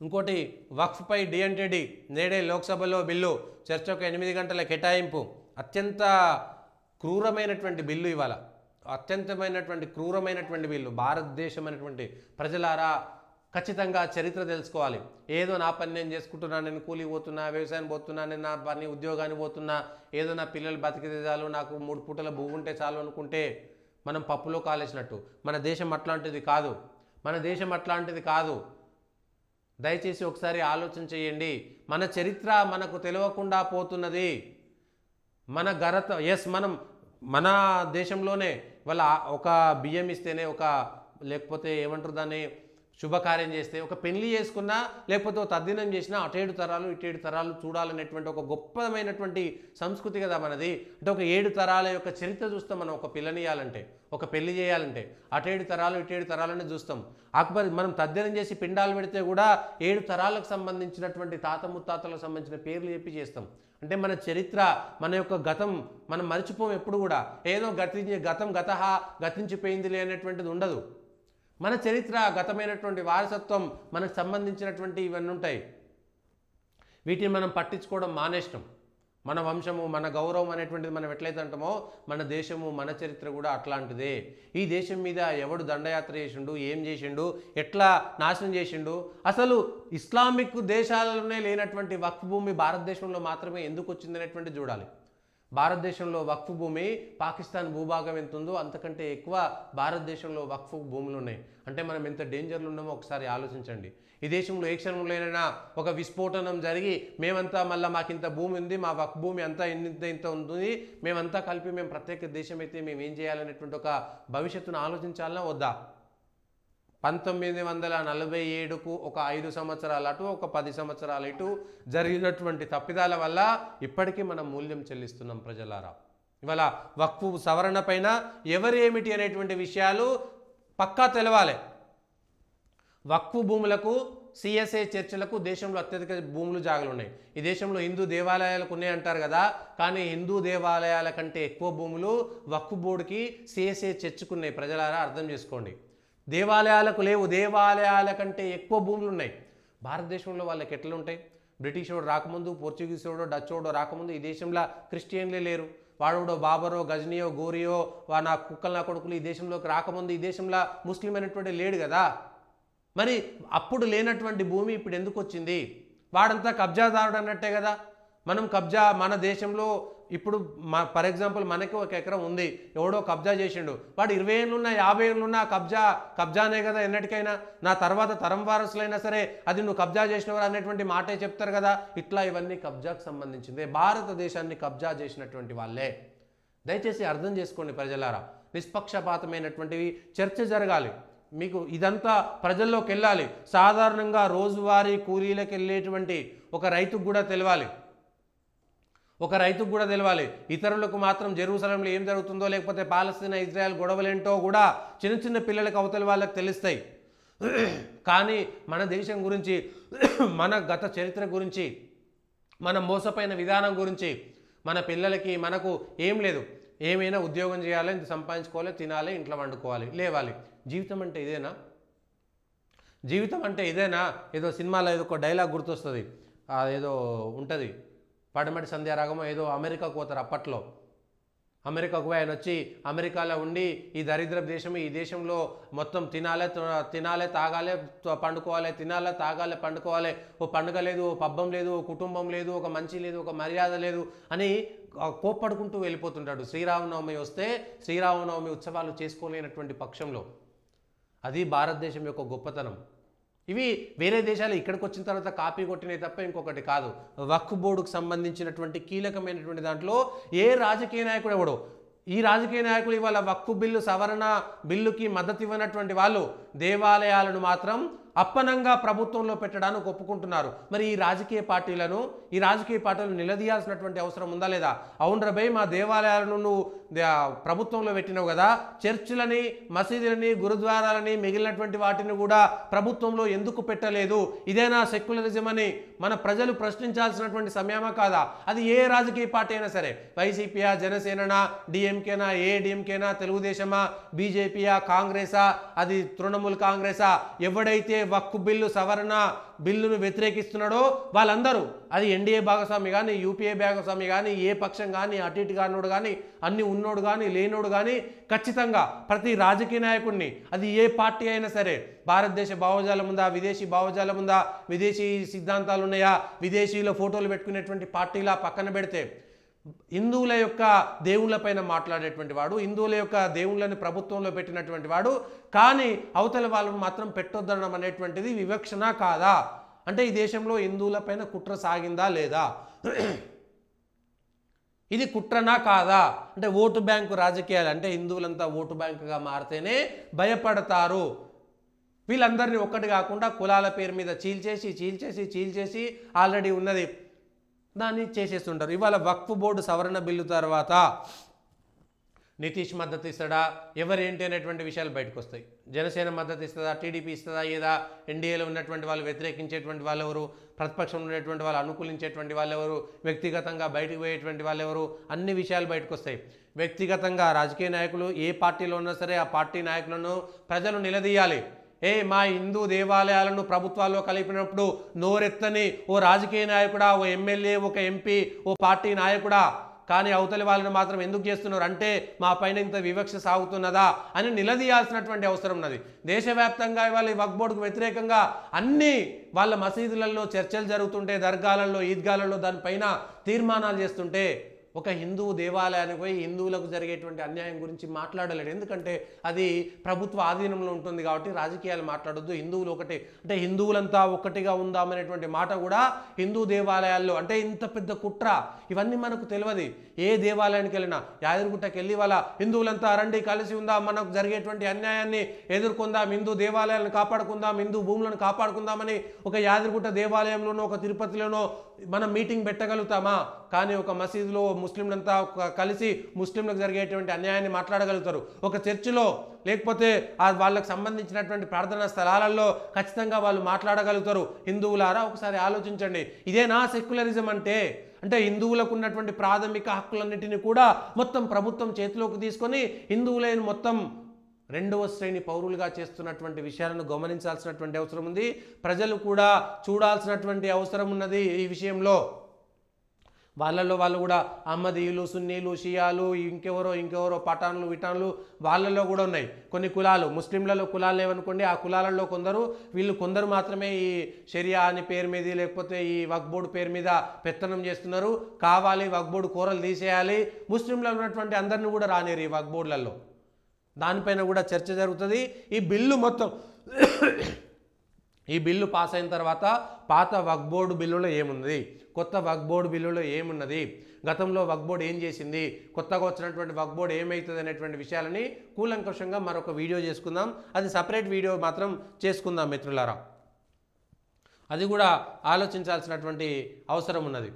ఇంకోటి వక్ఫ్పై డి నేడే లోక్సభలో బిల్లు చర్చకు 8 గంటల కేటాయింపు. అత్యంత క్రూరమైనటువంటి బిల్లు ఇవాళ, అత్యంతమైనటువంటి క్రూరమైనటువంటి బిల్లు. భారతదేశం అనేటువంటి ప్రజలారా ఖచ్చితంగా చరిత్ర తెలుసుకోవాలి. ఏదో నా పని నేను చేసుకుంటున్నా, నేను కూలి పోతున్నా, వ్యవసాయం పోతున్నా, నేను నా పని ఉద్యోగాన్ని పోతున్నా, ఏదో నా పిల్లలు బతికితే చాలు, నాకు 3 పూటల భూమి ఉంటే చాలు అనుకుంటే మనం పప్పులో కాలేసినట్టు. మన దేశం అట్లాంటిది కాదు, మన దేశం అట్లాంటిది కాదు. దయచేసి ఒకసారి ఆలోచన చేయండి. మన చరిత్ర మనకు తెలియకుండా పోతున్నది. మనం మన దేశంలోనే వాళ్ళ ఒక బియ్యం ఇస్తేనే, ఒక లేకపోతే ఏమంటారు దాన్ని, శుభకార్యం చేస్తే, ఒక పెళ్లి చేసుకున్నా లేకపోతే ఒక తద్దినం చేసినా అటేడు తరాలు ఇటేడు తరాలు చూడాలనేటువంటి ఒక గొప్పమైనటువంటి సంస్కృతి కదా మనది. అంటే ఒక 7 తరాల యొక్క చరిత్ర చూస్తాం మనం. ఒక పిల్లనియాలంటే, ఒక పెళ్లి చేయాలంటే అటేడు తరాలు ఇటేడు తరాలని చూస్తాం. అక్బర్ మనం తద్దినం చేసి పిండాలు పెడితే కూడా 7 తరాలకు సంబంధించినటువంటి తాత ముత్తాతలకు సంబంధించిన పేర్లు చెప్పి చేస్తాం. అంటే మన చరిత్ర, మన యొక్క గతం మనం మర్చిపోం ఎప్పుడు కూడా. ఏదో గతించిపోయిందిలే అనేటువంటిది ఉండదు. మన చరిత్ర, గతమైనటువంటి వారసత్వం, మనకు సంబంధించినటువంటి ఇవన్నీ ఉంటాయి. వీటిని మనం పట్టించుకోవడం మానేష్టం. మన వంశము, మన గౌరవం అనేటువంటిది మనం ఎట్లయితే అంటామో, మన దేశము, మన చరిత్ర కూడా అట్లాంటిదే. ఈ దేశం మీద ఎవడు దండయాత్ర చేసిండు, ఏం చేసిండు, ఎట్లా నాశనం చేసిండు, అసలు ఇస్లామిక్ దేశాలలోనే లేనటువంటి వక్ఫ్ భూమి భారతదేశంలో మాత్రమే ఎందుకు వచ్చిందనేటువంటి చూడాలి. భారతదేశంలో వక్ఫ్ భూమి పాకిస్తాన్ భూభాగం ఎంత ఉందో అంతకంటే ఎక్కువ భారతదేశంలో వక్ఫ్ భూములు ఉన్నాయి. అంటే మనం ఎంత డేంజర్లో ఉన్నామో ఒకసారి ఆలోచించండి. ఈ దేశంలో ఏ క్షణంలోనైనా ఒక విస్ఫోటనం జరిగి మేమంతా మళ్ళీ మాకు ఇంత భూమి ఉంది, మా వక్ఫ్ భూమి అంతా ఇంత ఉంటుంది, మేమంతా కలిపి మేము ప్రత్యేక దేశం అయితే మేము ఏం చేయాలనేటువంటి ఒక భవిష్యత్తును ఆలోచించాలన్నా వద్దా? 1947కు ఒక 5 సంవత్సరాలు అటు, ఒక 10 సంవత్సరాలు ఇటు జరిగినటువంటి తప్పిదాల వల్ల ఇప్పటికీ మనం మూల్యం చెల్లిస్తున్నాం ప్రజలారా. ఇవాళ వక్ఫ్ సవరణ పైన ఎవరేమిటి అనేటువంటి విషయాలు పక్కా తెలవాలి. వక్ఫ్ భూములకు, సిఎస్ఏ చర్చలకు దేశంలో అత్యధిక భూములు జాగలు ఉన్నాయి. ఈ దేశంలో హిందూ దేవాలయాలకు ఉన్నాయంటారు కదా, కానీ హిందూ దేవాలయాల కంటే ఎక్కువ భూములు వక్ఫ్ బోర్డుకి, సిఎస్ఏ చర్చకున్నాయి. ప్రజలారా అర్థం చేసుకోండి. దేవాలయాలకు లేవు, దేవాలయాల కంటే ఎక్కువ భూములు ఉన్నాయి. భారతదేశంలో వాళ్ళకి ఎట్లా ఉంటాయి? బ్రిటిష్ వాడు రాకముందు, పోర్చుగీస్ వాడో, డచ్ వాడో రాకముందు ఈ దేశంలో క్రిస్టియన్లే లేరు. వాడోడో బాబరో, గజనీయో, గోరియో, నా కుక్కలు నా కొడుకులు ఈ దేశంలోకి రాకముందు ఈ దేశంలో ముస్లిం అనేటువంటి లేడు కదా. మరి అప్పుడు లేనటువంటి భూమి ఇప్పుడు ఎందుకు వచ్చింది? వాడంతా కబ్జాదారుడు అన్నట్టే కదా. మనం కబ్జా, మన దేశంలో ఇప్పుడు ఫర్ ఎగ్జాంపుల్ మనకి 1 ఎకరం ఉంది, ఎవడో కబ్జా చేసిండు, వాడు 20 ఏళ్ళున్నా 50 ఏళ్ళున్నా కబ్జానే కదా. ఎన్నటికైనా నా తర్వాత తరం వారసులైనా సరే అది నువ్వు కబ్జా చేసినవారు అనేటువంటి మాటే చెప్తారు కదా. ఇట్లా ఇవన్నీ కబ్జాకు సంబంధించింది, భారతదేశాన్ని కబ్జా చేసినటువంటి వాళ్ళే. దయచేసి అర్థం చేసుకోండి ప్రజలారా. నిష్పక్షపాతమైనటువంటివి చర్చ జరగాలి. మీకు ఇదంతా ప్రజల్లోకి వెళ్ళాలి. సాధారణంగా రోజువారీ కూలీలకు వెళ్ళేటువంటి ఒక రైతుకు కూడా తెలవాలి. ఇతరులకు మాత్రం జెరూసలంలో ఏం జరుగుతుందో, లేకపోతే పాలస్తీనా ఇజ్రాయెల్ గొడవలేంటో కూడా చిన్న చిన్న పిల్లలకు, అవతల వాళ్ళకి తెలుస్తాయి. కానీ మన దేశం గురించి, మన గత చరిత్ర గురించి, మన మోసపోయిన విధానం గురించి మన పిల్లలకి, మనకు ఏం లేదు. ఏమైనా ఉద్యోగం చేయాలి, ఇంత సంపాదించుకోవాలి, తినాలి, ఇంట్లో వండుకోవాలి, లేవాలి. జీవితం అంటే ఇదేనా? జీవితం అంటే ఇదేనా? ఏదో సినిమాలో ఏదో ఒక డైలాగ్ గుర్తొస్తుంది, ఏదో ఉంటుంది, పడమటి సంధ్యారాగమో ఏదో. అమెరికాకు పోతారు అప్పట్లో. అమెరికాకు పోయి ఆయన వచ్చి అమెరికాలో ఉండి ఈ దరిద్ర దేశం, ఈ దేశంలో మొత్తం తినాలే తాగాలే పండుకోవాలి, తినాలే తాగాలే పండుకోవాలి, ఓ పండుగ లేదు, ఓ పబ్బం లేదు, ఓ కుటుంబం లేదు, ఒక మంచి లేదు, ఒక మర్యాద లేదు అని కోప్పడుకుంటూ వెళ్ళిపోతుంటాడు. శ్రీరామనవమి వస్తే శ్రీరామనవమి ఉత్సవాలు చేసుకోలేనటువంటి పక్షంలో. అది భారతదేశం యొక్క గొప్పతనం. ఇవి వేరే దేశాలు ఇక్కడికి వచ్చిన తర్వాత కాపీ కొట్టినవి తప్ప ఇంకొకటి కాదు. వక్ఫ్ బోర్డుకు సంబంధించినటువంటి కీలకమైనటువంటి దాంట్లో ఏ రాజకీయ నాయకుడు ఎవడో, ఈ రాజకీయ నాయకులు ఇవాళ వక్ఫ్ బిల్లు సవరణ బిల్లుకి మద్దతు ఇవ్వనటువంటి వాళ్ళు దేవాలయాలను మాత్రం అప్పనంగా ప్రభుత్వంలో పెట్టడానికి ఒప్పుకుంటున్నారు. మరి ఈ రాజకీయ పార్టీలను నిలదీయాల్సినటువంటి అవసరం ఉందా లేదా? అవును రబై, మా దేవాలయాలను నువ్వు ప్రభుత్వంలో పెట్టినావు కదా, చర్చిలని, మసీదులని, గురుద్వారాలని, మిగిలినటువంటి వాటిని కూడా ప్రభుత్వంలో ఎందుకు పెట్టలేదు? ఇదేనా సెక్యులరిజం అని మన ప్రజలు ప్రశ్నించాల్సినటువంటి సమయమా కాదా? అది ఏ రాజకీయ పార్టీ అయినా సరే, వైసీపీయా, జనసేననా, డిఎంకేనా, ఏడీఎంకేనా, తెలుగుదేశమా, బీజేపీయా, కాంగ్రెసా, అది తృణమూల్ కాంగ్రెసా, ఎవడైతే వక్ఫ్ బిల్లు సవరణ బిల్లును వ్యతిరేకిస్తున్నాడో వాళ్ళందరూ, అది ఎన్డీఏ భాగస్వామి కానీ, యూపీఏ భాగస్వామి కానీ, ఏ పక్షం కానీ, అటు ఇటు కానోడు కానీ, అన్ని ఉన్నోడు కానీ, లేనోడు కానీ, ఖచ్చితంగా ప్రతి రాజకీయ నాయకుడిని, అది ఏ పార్టీ అయినా సరే, భారతదేశ భావజాలం ఉందా, విదేశీ భావజాలం ఉందా, విదేశీ సిద్ధాంతాలు ఉన్నాయా, విదేశీలో ఫోటోలు పెట్టుకునేటువంటి పార్టీలా పక్కన పెడితే, హిందువుల యొక్క దేవుళ్ళపైన మాట్లాడేటువంటి వాడు, హిందువుల యొక్క దేవుళ్ళని ప్రభుత్వంలో పెట్టినటువంటి వాడు, కానీ అవతల వాళ్ళను మాత్రం పెట్టొద్దనడం అనేటువంటిది వివక్షణ కాదా? అంటే ఈ దేశంలో హిందువులపైన కుట్ర సాగిందా లేదా? ఇది కుట్రనా కాదా? అంటే ఓటు బ్యాంకు రాజకీయాలు, అంటే హిందువులంతా ఓటు బ్యాంకుగా మారితేనే భయపడతారు. వీళ్ళందరినీ ఒక్కటి కాకుండా కులాల పేరు మీద చీల్చేసి ఆల్రెడీ ఉన్నది దాన్ని చేసేస్తుంటారు. ఇవాళ వక్ఫ్ బోర్డు సవరణ బిల్లు తర్వాత నితీష్ మద్దతు ఇస్తాడా, ఎవరేంటి అనేటువంటి విషయాలు బయటకు వస్తాయి. జనసేన మద్దతు ఇస్తుందా, టీడీపీ ఇస్తుందా, ఏదా ఎన్డీఏలో ఉన్నటువంటి వాళ్ళు వ్యతిరేకించేటువంటి వాళ్ళు ఎవరు, ప్రతిపక్షంలో ఉన్నటువంటి వాళ్ళు అనుకూలించేటువంటి వాళ్ళు ఎవరు, వ్యక్తిగతంగా బయటకు పోయేటువంటి వాళ్ళు ఎవరు, అన్ని విషయాలు బయటకు వస్తాయి. వ్యక్తిగతంగా రాజకీయ నాయకులు ఏ పార్టీలో ఉన్నా సరే ఆ పార్టీ నాయకులను ప్రజలు నిలదీయాలి. మా హిందూ దేవాలయాలను ప్రభుత్వాల్లో కలిపినప్పుడు నోరెత్తని ఓ రాజకీయ నాయకుడా, ఓ ఎమ్మెల్యే, ఒక ఎంపీ, ఓ పార్టీ నాయకుడా, కానీ అవతలి వాళ్ళని మాత్రం ఎందుకు చేస్తున్నారు అంటే మా పైన ఇంత వివక్ష సాగుతున్నదా అని నిలదీయాల్సినటువంటి అవసరం ఉన్నది. దేశవ్యాప్తంగా ఇవాళ వక్ఫ్ బోర్డుకు వ్యతిరేకంగా అన్ని వాళ్ళ మసీదులలో చర్చలు జరుగుతుంటే, దర్గాలలో, ఈద్గాలలో దానిపైన తీర్మానాలు చేస్తుంటే, ఒక హిందువు దేవాలయానికి పోయి హిందువులకు జరిగేటువంటి అన్యాయం గురించి మాట్లాడలేడు. ఎందుకంటే అది ప్రభుత్వ ఆధీనంలో ఉంటుంది కాబట్టి రాజకీయాలు మాట్లాడొద్దు, హిందువులు ఒకటి, అంటే హిందువులంతా ఒక్కటిగా ఉందామనేటువంటి మాట కూడా హిందూ దేవాలయాల్లో, అంటే ఇంత పెద్ద కుట్ర ఇవన్నీ మనకు తెలియదు. ఏ దేవాలయానికి వెళ్ళినా, యాదగిరిగుట్టకి వెళ్ళి వాళ్ళ హిందువులంతా రండి కలిసి ఉందాం, మనకు జరిగేటువంటి అన్యాయాన్ని ఎదుర్కొందాం, హిందూ దేవాలయాలను కాపాడుకుందాం, హిందూ భూములను కాపాడుకుందామని ఒక యాదగిరిగుట్ట దేవాలయంలోనో ఒక తిరుపతిలోనో మనం మీటింగ్ పెట్టగలుగుతామా? కానీ ఒక మసీదులో ముస్లింలంతా కలిసి ముస్లింలకు జరిగేటువంటి అన్యాయాన్ని మాట్లాడగలుగుతారు. ఒక చర్చిలో లేకపోతే వాళ్ళకు సంబంధించినటువంటి ప్రార్థనా స్థలాలలో ఖచ్చితంగా వాళ్ళు మాట్లాడగలుగుతారు. హిందువులారా ఒకసారి ఆలోచించండి, ఇదేనా సెక్యులరిజం అంటే? అంటే హిందువులకు ఉన్నటువంటి ప్రాథమిక హక్కులన్నిటిని కూడా మొత్తం ప్రభుత్వం చేతిలోకి తీసుకొని హిందువులైన మొత్తం రెండవ శ్రేణి పౌరులుగా చేస్తున్నటువంటి విషయాలను గమనించాల్సినటువంటి అవసరం ఉంది. ప్రజలు కూడా చూడాల్సినటువంటి అవసరం ఉన్నది. ఈ విషయంలో వాళ్ళలో వాళ్ళు కూడా అహ్మదీయులు, సున్నీలు, షియాలు, ఇంకెవరో పఠాన్లు, విఠాన్లు వాళ్ళలో కూడా ఉన్నాయి కొన్ని కులాలు. ముస్లింలలో కులాలు లేవనుకోండి, ఆ కులాలలో కొందరు మాత్రమే ఈ షరియా అని పేరు మీద లేకపోతే ఈ వక్ఫ్ బోర్డు పేరు మీద పెత్తనం చేస్తున్నారు. కావాలి వక్ఫ్ బోర్డు కూరలు తీసేయాలి, ముస్లింలలో ఉన్నటువంటి అందరిని కూడా రానేరు ఈ వక్ఫ్ బోర్డులలో. దానిపైన కూడా చర్చ జరుగుతుంది. ఈ బిల్లు పాస్ అయిన తర్వాత పాత వక్ఫ్ బోర్డు బిల్లులో ఏమున్నది, కొత్త వక్ఫ్ బోర్డు బిల్లులో ఏమున్నది, గతంలో వక్ఫ్ బోర్డు ఏం చేసింది, కొత్తగా వచ్చినటువంటి వక్ఫ్ బోర్డు ఏమవుతుంది అనేటువంటి విషయాలని కూలంకషంగా మరొక వీడియో చేసుకుందాం. అది సపరేట్ వీడియో మాత్రం చేసుకుందాం మిత్రులారా. అది కూడా ఆలోచించాల్సినటువంటి అవసరం ఉన్నది.